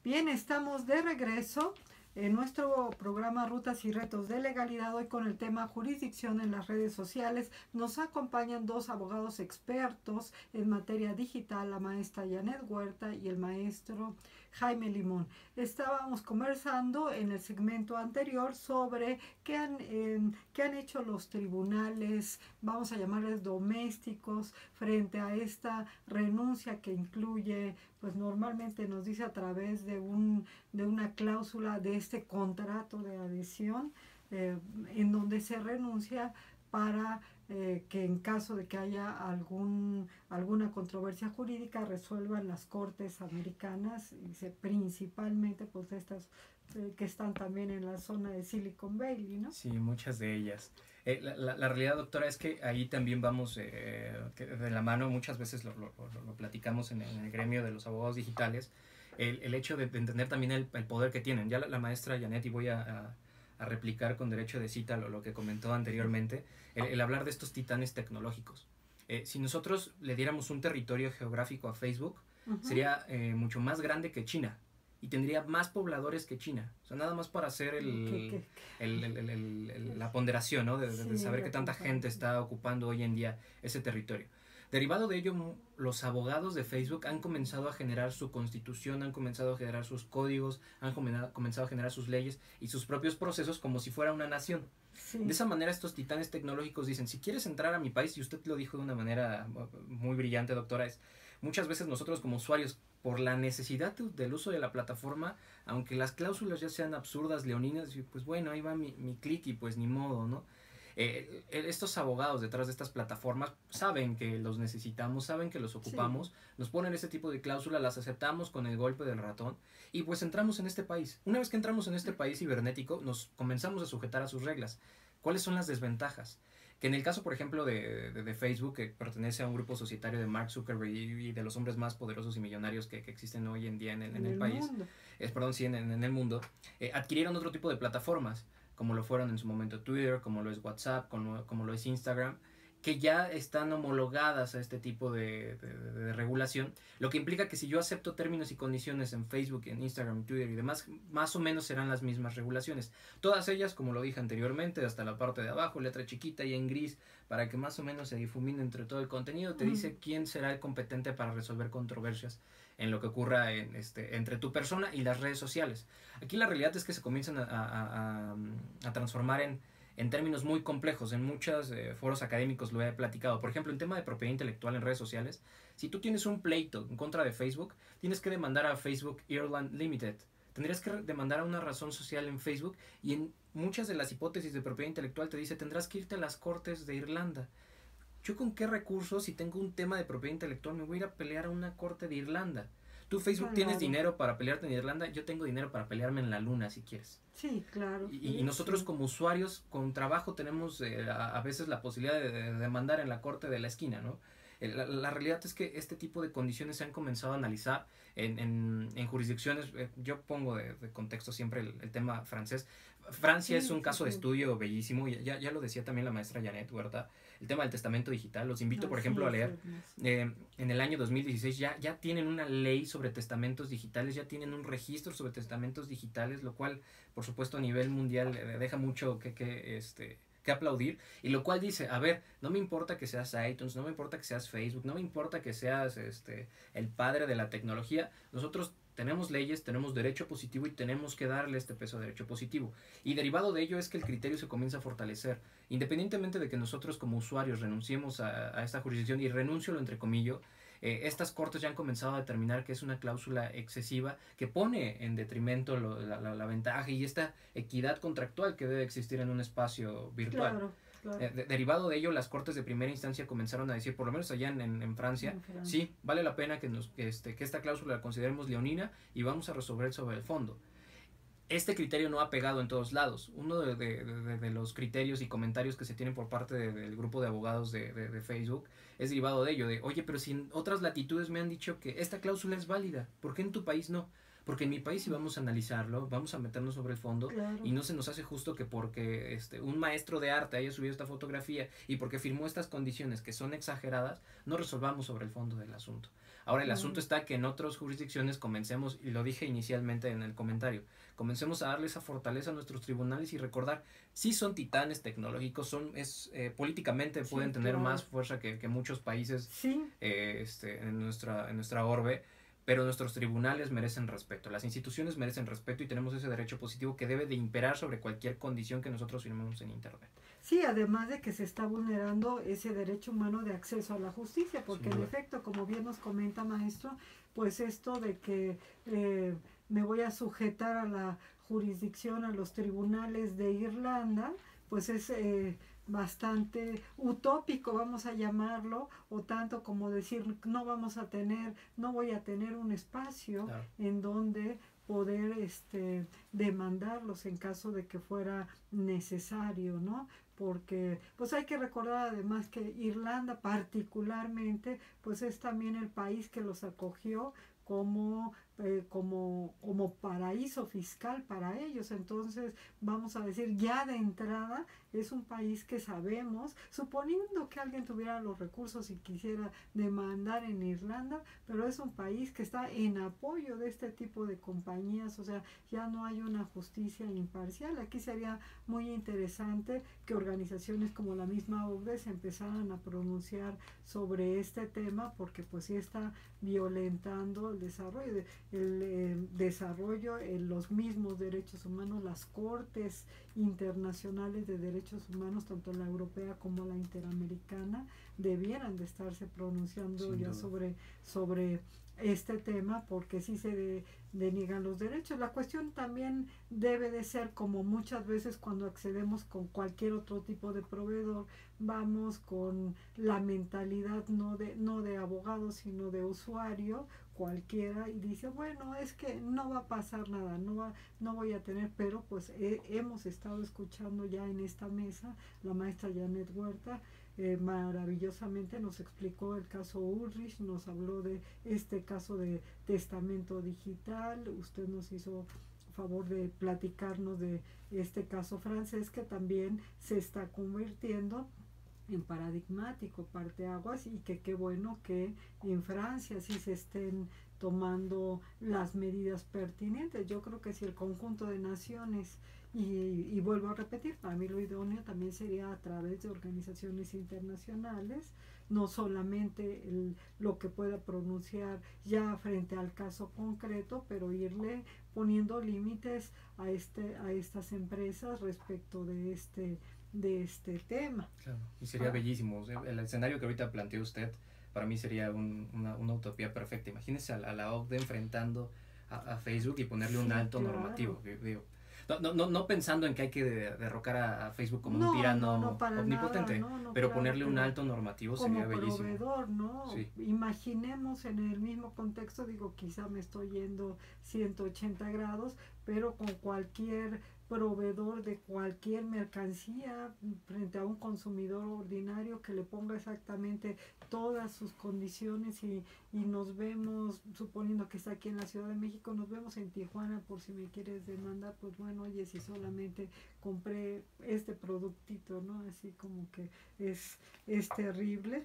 Bien, estamos de regreso en nuestro programa Rutas y Retos de Legalidad, hoy con el tema jurisdicción en las redes sociales. Nos acompañan dos abogados expertos en materia digital, la maestra Janet Huerta y el maestro Jaime Limón. Estábamos conversando en el segmento anterior sobre qué han hecho los tribunales, vamos a llamarles domésticos, frente a esta renuncia que incluye, pues normalmente nos dice a través de una cláusula de este contrato de adhesión, en donde se renuncia para que en caso de que haya alguna controversia jurídica resuelvan las cortes americanas, y principalmente pues estas que están también en la zona de Silicon Valley, ¿no? Sí, muchas de ellas. La realidad, doctora, es que ahí también vamos de la mano, muchas veces lo platicamos en el gremio de los abogados digitales, el hecho de entender también el poder que tienen. Ya la maestra Janet, y voy a replicar con derecho de cita lo que comentó anteriormente, el hablar de estos titanes tecnológicos. Si nosotros le diéramos un territorio geográfico a Facebook, sería mucho más grande que China. Y tendría más pobladores que China. O sea, nada más para hacer la ponderación, ¿no? De saber que tanta gente está ocupando hoy en día ese territorio. Derivado de ello, los abogados de Facebook han comenzado a generar su constitución, han comenzado a generar sus códigos, han comenzado a generar sus leyes y sus propios procesos como si fuera una nación. Sí. De esa manera, estos titanes tecnológicos dicen, si quieres entrar a mi país, y usted lo dijo de una manera muy brillante, doctora, es muchas veces nosotros como usuarios, por la necesidad del uso de la plataforma, aunque las cláusulas ya sean absurdas, leoninas, pues bueno, ahí va mi clic y pues ni modo, ¿no? Estos abogados detrás de estas plataformas saben que los necesitamos, saben que los ocupamos, sí. Nos ponen este tipo de cláusulas, las aceptamos con el golpe del ratón y pues entramos en este país. Una vez que entramos en este país cibernético, nos comenzamos a sujetar a sus reglas. ¿Cuáles son las desventajas? Que en el caso, por ejemplo, de Facebook, que pertenece a un grupo societario de Mark Zuckerberg y de los hombres más poderosos y millonarios que existen hoy en día en el país, en el mundo, adquirieron otro tipo de plataformas, como lo fueron en su momento Twitter, como lo es WhatsApp, como lo es Instagram, que ya están homologadas a este tipo de regulación, lo que implica que si yo acepto términos y condiciones en Facebook, en Instagram, Twitter y demás, más o menos serán las mismas regulaciones. Todas ellas, como lo dije anteriormente, hasta la parte de abajo, letra chiquita y en gris, para que más o menos se difumine entre todo el contenido, te dice quién será el competente para resolver controversias en lo que ocurra entre tu persona y las redes sociales. Aquí la realidad es que se comienzan a transformar en términos muy complejos. En muchos foros académicos lo he platicado. Por ejemplo, en tema de propiedad intelectual en redes sociales, si tú tienes un pleito en contra de Facebook, tienes que demandar a Facebook Ireland Limited. Tendrías que demandar a una razón social en Facebook, y en muchas de las hipótesis de propiedad intelectual te dice tendrás que irte a las cortes de Irlanda. ¿Yo con qué recursos, si tengo un tema de propiedad intelectual, me voy a ir a pelear a una corte de Irlanda? Tú, Facebook, tienes dinero para pelearte en Irlanda, yo tengo dinero para pelearme en la luna, si quieres. Sí, claro. Y nosotros como usuarios, con trabajo, tenemos a veces la posibilidad de demandar en la corte de la esquina, ¿no? La realidad es que este tipo de condiciones se han comenzado a analizar en jurisdicciones. Yo pongo de contexto siempre el tema francés. Francia es un caso de estudio bellísimo, ya lo decía también la maestra Janet Huerta, el tema del testamento digital. Los invito, por ejemplo, a leer. En el año 2016 ya tienen una ley sobre testamentos digitales, ya tienen un registro sobre testamentos digitales, lo cual, por supuesto, a nivel mundial deja mucho que aplaudir, y lo cual dice, a ver, no me importa que seas iTunes, no me importa que seas Facebook, no me importa que seas el padre de la tecnología, nosotros tenemos leyes, tenemos derecho positivo y tenemos que darle este peso de derecho positivo. Y derivado de ello es que el criterio se comienza a fortalecer. Independientemente de que nosotros como usuarios renunciemos a esta jurisdicción, y renuncio lo entrecomillo, estas cortes ya han comenzado a determinar que es una cláusula excesiva que pone en detrimento la ventaja y esta equidad contractual que debe existir en un espacio virtual. Claro. Derivado de ello, las cortes de primera instancia comenzaron a decir, por lo menos allá en Francia, sí, vale la pena que esta cláusula la consideremos leonina y vamos a resolver sobre el fondo. Este criterio no ha pegado en todos lados. Uno de los criterios y comentarios que se tienen por parte del grupo de abogados de Facebook es derivado de ello, oye, pero si en otras latitudes me han dicho que esta cláusula es válida, ¿por qué en tu país no? Porque en mi país sí vamos a analizarlo, vamos a meternos sobre el fondo, claro. Y no se nos hace justo que porque un maestro de arte haya subido esta fotografía y porque firmó estas condiciones que son exageradas, no resolvamos sobre el fondo del asunto. Ahora el asunto está que en otras jurisdicciones comencemos, y lo dije inicialmente en el comentario, comencemos a darle esa fortaleza a nuestros tribunales y recordar, sí son titanes tecnológicos, políticamente pueden tener más fuerza que muchos países en nuestra orbe, pero nuestros tribunales merecen respeto, las instituciones merecen respeto y tenemos ese derecho positivo que debe de imperar sobre cualquier condición que nosotros firmemos en Internet. Sí, además de que se está vulnerando ese derecho humano de acceso a la justicia, porque en efecto, como bien nos comenta maestro, pues esto de que me voy a sujetar a la jurisdicción, a los tribunales de Irlanda, pues es bastante utópico, vamos a llamarlo, o tanto como decir no voy a tener un espacio en donde poder demandarlos en caso de que fuera necesario, ¿no? Porque pues hay que recordar además que Irlanda particularmente pues es también el país que los acogió como paraíso fiscal para ellos. Entonces vamos a decir, ya de entrada es un país que sabemos, suponiendo que alguien tuviera los recursos y quisiera demandar en Irlanda, pero es un país que está en apoyo de este tipo de compañías, o sea, ya no hay una justicia imparcial. Aquí sería muy interesante que organizaciones como la misma OCDE se empezaran a pronunciar sobre este tema, porque pues sí está violentando el desarrollo en los mismos derechos humanos. Las cortes internacionales de derechos humanos, tanto la europea como la interamericana, debieran de estarse pronunciando ya sobre este tema, porque sí se deniegan los derechos. La cuestión también debe de ser, como muchas veces cuando accedemos con cualquier otro tipo de proveedor, vamos con la mentalidad no de abogado, sino de usuario cualquiera, y dice, bueno, es que no va a pasar nada, no voy a tener, pero pues hemos estado escuchando ya en esta mesa, la maestra Janet Huerta maravillosamente nos explicó el caso Ulrich, nos habló de este caso de testamento digital, usted nos hizo favor de platicarnos de este caso francés que también se está convirtiendo en paradigmático, parteaguas, y que qué bueno que en Francia sí se estén tomando las medidas pertinentes. Yo creo que si el conjunto de naciones, y vuelvo a repetir, para mí lo idóneo también sería a través de organizaciones internacionales, no solamente lo que pueda pronunciar ya frente al caso concreto, pero irle poniendo límites a estas empresas respecto de este tema. Claro, y sería bellísimo. El escenario que ahorita planteó usted, para mí sería una utopía perfecta. Imagínese a la OCDE enfrentando a Facebook y ponerle un alto normativo. No pensando en que hay que derrocar a Facebook como un tirano omnipotente, pero ponerle un alto normativo sería bellísimo. Como proveedor, ¿no? Sí. Imaginemos en el mismo contexto, digo, quizá me estoy yendo 180 grados, pero con cualquier proveedor de cualquier mercancía frente a un consumidor ordinario que le ponga exactamente todas sus condiciones y nos vemos, suponiendo que está aquí en la Ciudad de México, nos vemos en Tijuana por si me quieres demandar, pues bueno, oye, si solamente compré este productito, ¿no? Así como que es terrible.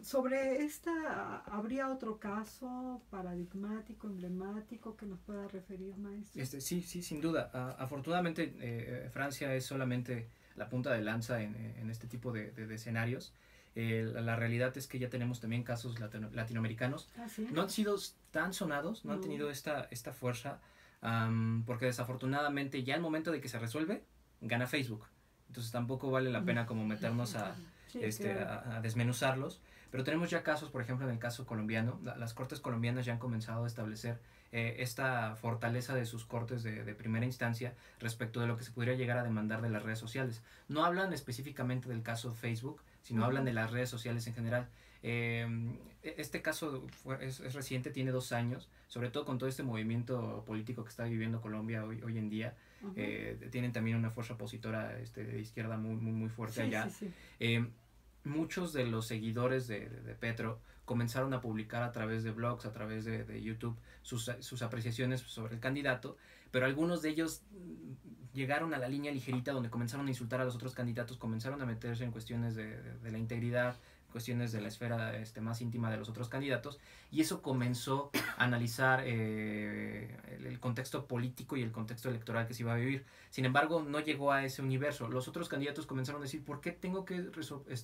Sobre esta, ¿habría otro caso paradigmático, emblemático que nos pueda referir, maestro? Sí, sin duda. Afortunadamente, Francia es solamente la punta de lanza en este tipo de escenarios. La realidad es que ya tenemos también casos latinoamericanos. ¿Sí? No han sido tan sonados, no han tenido esta fuerza, porque desafortunadamente ya al momento de que se resuelve, gana Facebook. Entonces tampoco vale la pena como meternos a desmenuzarlos, pero tenemos ya casos, por ejemplo, en el caso colombiano, las cortes colombianas ya han comenzado a establecer esta fortaleza de sus cortes de primera instancia respecto de lo que se podría llegar a demandar de las redes sociales. No hablan específicamente del caso Facebook, sino hablan de las redes sociales en general. Este caso es reciente, tiene 2 años, sobre todo con todo este movimiento político que está viviendo Colombia hoy en día. Tienen también una fuerza opositora de izquierda muy fuerte allá. Muchos de los seguidores de Petro comenzaron a publicar a través de blogs, a través de YouTube, sus apreciaciones sobre el candidato, pero algunos de ellos llegaron a la línea ligerita donde comenzaron a insultar a los otros candidatos, comenzaron a meterse en cuestiones de la integridad, cuestiones de la esfera más íntima de los otros candidatos, y eso comenzó a analizar el contexto político y el contexto electoral que se iba a vivir. Sin embargo, no llegó a ese universo. Los otros candidatos comenzaron a decir, ¿por qué tengo que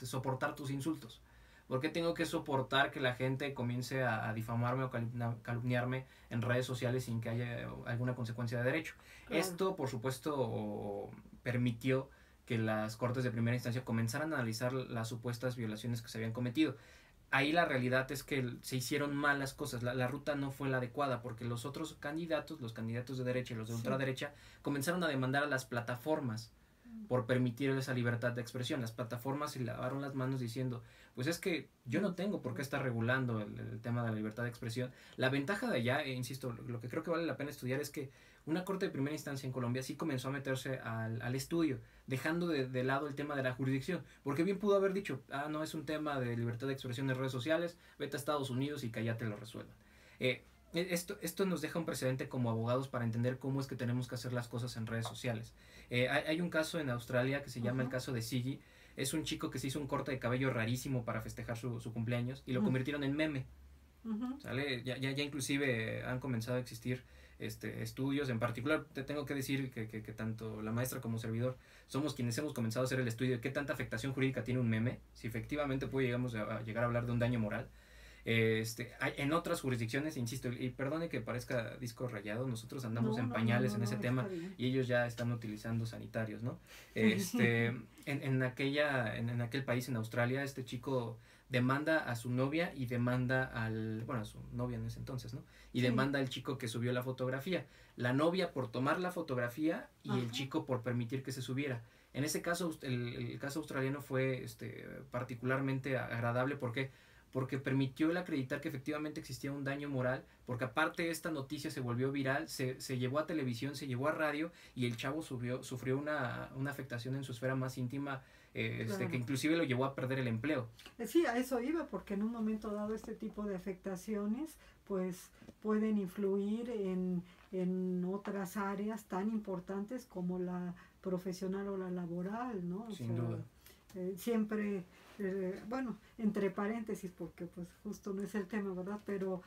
soportar tus insultos? ¿Por qué tengo que soportar que la gente comience a difamarme o calumniarme en redes sociales sin que haya alguna consecuencia de derecho? Claro. Esto, por supuesto, permitió que las cortes de primera instancia comenzaran a analizar las supuestas violaciones que se habían cometido. Ahí la realidad es que se hicieron mal las cosas, la ruta no fue la adecuada, porque los otros candidatos, los candidatos de derecha y los de ultraderecha, comenzaron a demandar a las plataformas por permitir esa libertad de expresión. Las plataformas se lavaron las manos diciendo, pues es que yo no tengo por qué estar regulando el tema de la libertad de expresión. La ventaja de allá, insisto, lo que creo que vale la pena estudiar es que una corte de primera instancia en Colombia sí comenzó a meterse al estudio, dejando de lado el tema de la jurisdicción, porque bien pudo haber dicho, no es un tema de libertad de expresión en redes sociales, vete a Estados Unidos y que allá te lo resuelvan. Esto nos deja un precedente como abogados para entender cómo es que tenemos que hacer las cosas en redes sociales. Hay un caso en Australia que se llama el caso de Siggy. Es un chico que se hizo un corte de cabello rarísimo para festejar su cumpleaños y lo convirtieron en meme. ¿Sale? Ya inclusive han comenzado a existir estudios. En particular te tengo que decir que tanto la maestra como servidor somos quienes hemos comenzado a hacer el estudio de qué tanta afectación jurídica tiene un meme, si efectivamente puede llegar a hablar de un daño moral. En otras jurisdicciones, insisto, y perdone que parezca disco rayado, nosotros andamos en pañales en ese tema y ellos ya están utilizando sanitarios, ¿no? En aquel país, en Australia, este chico demanda a su novia y demanda a su novia en ese entonces, ¿no? Y demanda al chico que subió la fotografía. La novia por tomar la fotografía y el chico por permitir que se subiera. En ese caso, el caso australiano fue particularmente agradable porque permitió el acreditar que efectivamente existía un daño moral, porque aparte esta noticia se volvió viral, se llevó a televisión, se llevó a radio, y el chavo sufrió una afectación en su esfera más íntima, claro, que inclusive lo llevó a perder el empleo. Sí, a eso iba, porque en un momento dado este tipo de afectaciones pues pueden influir en otras áreas tan importantes como la profesional o la laboral, ¿no? Sin duda. Siempre... bueno, entre paréntesis, porque pues justo no es el tema, ¿verdad? Pero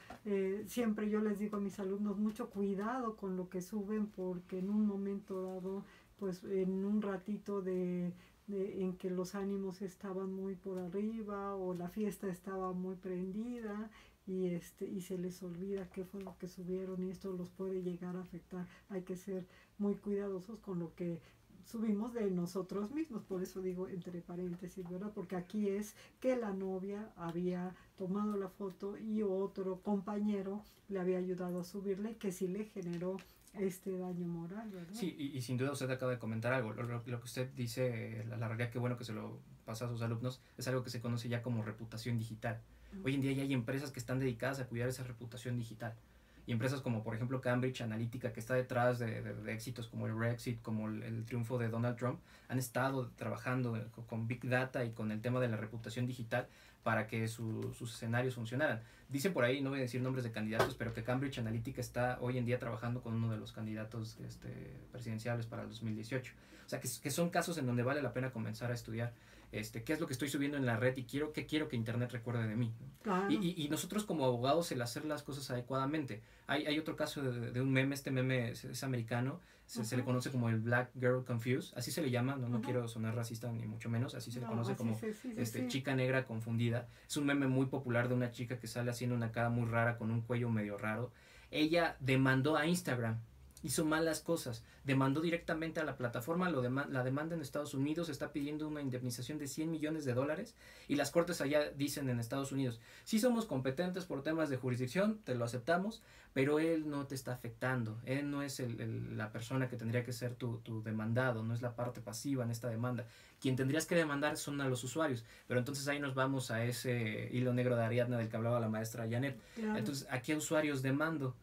siempre yo les digo a mis alumnos, mucho cuidado con lo que suben, porque en un momento dado, pues en un ratito en que los ánimos estaban muy por arriba o la fiesta estaba muy prendida y se les olvida qué fue lo que subieron, y esto los puede llegar a afectar. Hay que ser muy cuidadosos con lo que subimos de nosotros mismos, por eso digo entre paréntesis, ¿verdad? Porque aquí es que la novia había tomado la foto y otro compañero le había ayudado a subirla y que sí le generó daño moral, ¿verdad? Sí, y sin duda usted acaba de comentar algo. Lo que usted dice, la realidad, que bueno que se lo pasa a sus alumnos, es algo que se conoce ya como reputación digital. Hoy en día ya hay empresas que están dedicadas a cuidar esa reputación digital. Y empresas como por ejemplo Cambridge Analytica, que está detrás de éxitos como el Brexit, como el triunfo de Donald Trump, han estado trabajando con Big Data y con el tema de la reputación digital para que sus escenarios funcionaran. Dicen por ahí, no voy a decir nombres de candidatos, pero que Cambridge Analytica está hoy en día trabajando con uno de los candidatos presidenciales para el 2018. O sea, que son casos en donde vale la pena comenzar a estudiar qué es lo que estoy subiendo en la red y qué quiero que Internet recuerde de mí, ¿no? Claro. Y nosotros como abogados, el hacer las cosas adecuadamente. Hay otro caso de un meme. Este meme es americano, se le conoce como el Black Girl Confused, así se le llama, no quiero sonar racista ni mucho menos, así se le conoce como chica negra confundida. Es un meme muy popular de una chica que sale haciendo una cara muy rara con un cuello medio raro. Ella demandó a Instagram, hizo malas cosas, demandó directamente a la plataforma, la demanda en Estados Unidos, está pidiendo una indemnización de $100 millones, y las cortes allá dicen en Estados Unidos, sí somos competentes por temas de jurisdicción, te lo aceptamos, pero él no te está afectando, él no es la persona que tendría que ser tu demandado, no es la parte pasiva en esta demanda. Quien tendrías que demandar son a los usuarios, pero entonces ahí nos vamos a ese hilo negro de Ariadna del que hablaba la maestra Janet. Claro. Entonces, ¿a qué usuarios demando?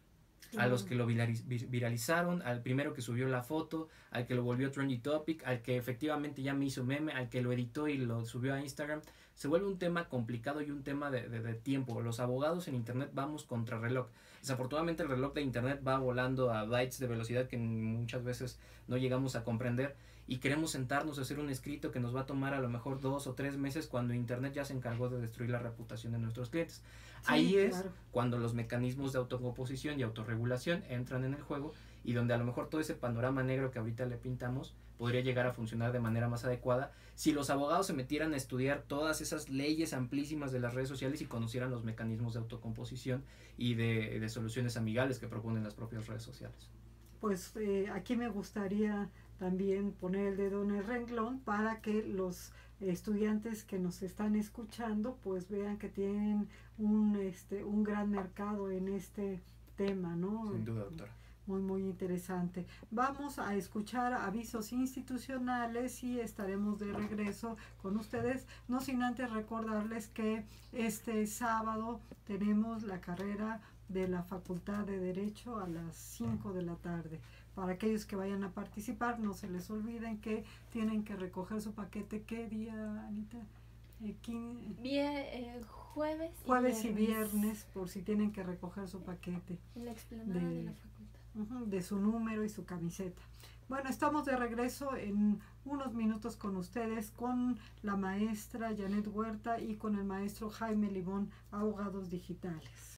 A los que lo viralizaron, al primero que subió la foto, al que lo volvió trendy topic, al que efectivamente ya me hizo meme, al que lo editó y lo subió a Instagram. se vuelve un tema complicado y un tema de tiempo. Los abogados en internet vamos contra reloj. Desafortunadamente el reloj de internet va volando a bytes de velocidad que muchas veces no llegamos a comprender, y queremos sentarnos a hacer un escrito que nos va a tomar a lo mejor 2 o 3 meses cuando internet ya se encargó de destruir la reputación de nuestros clientes. Sí, ahí es claro, cuando los mecanismos de autocomposición y autorregulación entran en el juego, y donde a lo mejor todo ese panorama negro que ahorita le pintamos podría llegar a funcionar de manera más adecuada si los abogados se metieran a estudiar todas esas leyes amplísimas de las redes sociales y conocieran los mecanismos de autocomposición y de soluciones amigables que proponen las propias redes sociales. Pues aquí me gustaría también poner el dedo en el renglón para que los estudiantes que nos están escuchando pues vean que tienen un gran mercado en este tema, ¿no? Sin duda, doctora. Muy interesante. Vamos a escuchar avisos institucionales y estaremos de regreso con ustedes, no sin antes recordarles que este sábado tenemos la carrera de la Facultad de Derecho a las 5 de la tarde. Para aquellos que vayan a participar, no se les olviden que tienen que recoger su paquete. ¿Qué día, Anita? Jueves y viernes, por si tienen que recoger su paquete. En la explanada de la facultad. De su número y su camiseta. Bueno, estamos de regreso en unos minutos con ustedes, con la maestra Janet Huerta y con el maestro Jaime Libón, abogados digitales.